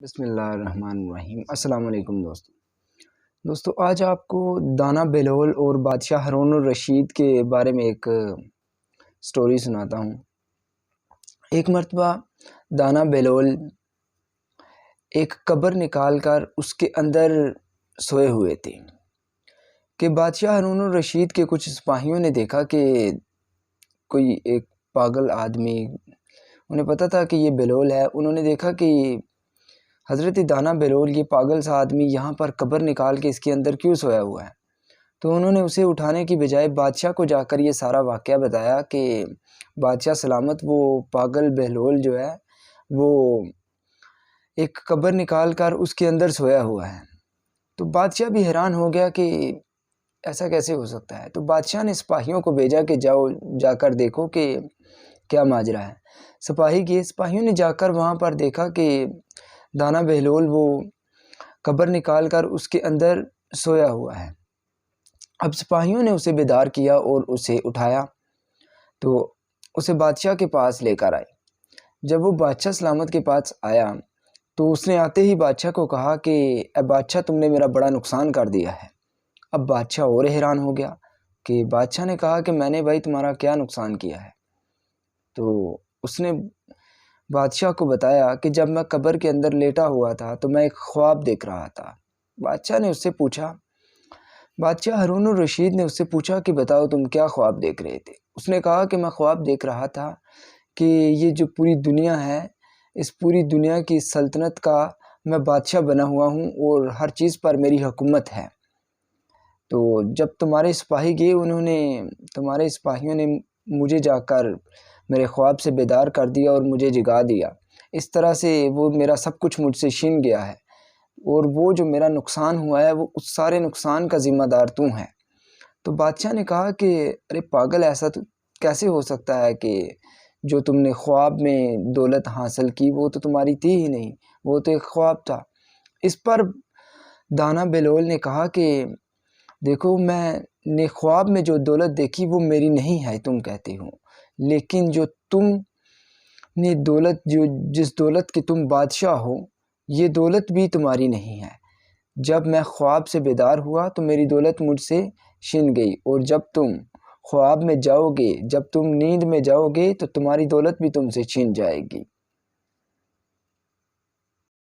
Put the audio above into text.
بسم اللہ الرحمن الرحیم۔ السلام علیکم دوستو آج آپ کو دانا بہلول اور بادشاہ ہارون الرشید کے بارے میں ایک سٹوری سناتا ہوں۔ ایک مرتبہ دانا بہلول ایک قبر نکال کر اس کے اندر سوئے ہوئے تھے کہ بادشاہ ہارون الرشید کے کچھ سپاہیوں نے دیکھا کہ کوئی ایک پاگل آدمی، انہیں پتہ تھا کہ یہ بہلول ہے، انہوں نے دیکھا کہ حضرت دانا بہلول یہ پاگل سا آدمی یہاں پر قبر نکال کے اس کے اندر کیوں سویا ہوا ہے، تو انہوں نے اسے اٹھانے کی بجائے بادشاہ کو جا کر یہ سارا واقعہ بتایا کہ بادشاہ سلامت، وہ پاگل بہلول جو ہے وہ ایک قبر نکال کر اس کے اندر سویا ہوا ہے۔ تو بادشاہ بھی حیران ہو گیا کہ ایسا کیسے ہو سکتا ہے، تو بادشاہ نے سپاہیوں کو بھیجا کہ جا کر دیکھو کہ کیا ماجرا ہے۔ سپاہی گئے، سپاہیوں نے جا کر وہاں پر دیکھا کہ دانا بہلول وہ قبر نکال کر اس کے اندر سویا ہوا ہے۔ اب سپاہیوں نے اسے بیدار کیا اور اسے اٹھایا تو اسے بادشاہ کے پاس لے کر آئے۔ جب وہ بادشاہ سلامت کے پاس آیا تو اس نے آتے ہی بادشاہ کو کہا کہ اے بادشاہ، تم نے میرا بڑا نقصان کر دیا ہے۔ اب بادشاہ اور حیران ہو گیا کہ بادشاہ نے کہا کہ میں نے بھائی تمہارا کیا نقصان کیا ہے، تو اس نے بادشاہ کو بتایا کہ جب میں قبر کے اندر لیٹا ہوا تھا تو میں ایک خواب دیکھ رہا تھا۔ بادشاہ نے اس سے پوچھا، بادشاہ ہارون الرشید نے اس سے پوچھا کہ بتاؤ تم کیا خواب دیکھ رہے تھے۔ اس نے کہا کہ میں خواب دیکھ رہا تھا کہ یہ جو پوری دنیا ہے، اس پوری دنیا کی سلطنت کا میں بادشاہ بنا ہوا ہوں اور ہر چیز پر میری حکومت ہے۔ تو جب تمہارے سپاہی گئے، تمہارے سپاہیوں نے مجھے جا کر میرے خواب سے بیدار کر دیا اور مجھے جگا دیا، اس طرح سے وہ میرا سب کچھ مجھ سے چھین گیا ہے، اور وہ جو میرا نقصان ہوا ہے وہ اس سارے نقصان کا ذمہ دار تو ہے۔ تو بادشاہ نے کہا کہ ارے پاگل، ایسا تو کیسے ہو سکتا ہے کہ جو تم نے خواب میں دولت حاصل کی وہ تو تمہاری تھی ہی نہیں، وہ تو ایک خواب تھا۔ اس پر دانا بہلول نے کہا کہ دیکھو، میں نے خواب میں جو دولت دیکھی وہ میری نہیں ہے، تم کہتے ہو، لیکن جو تم نے دولت، جس دولت کے تم بادشاہ ہو، یہ دولت بھی تمہاری نہیں ہے۔ جب میں خواب سے بیدار ہوا تو میری دولت مجھ سے چھن گئی، اور جب تم خواب میں جاؤ گے، جب تم نیند میں جاؤ گے تو تمہاری دولت بھی تم سے چھن جائے گی۔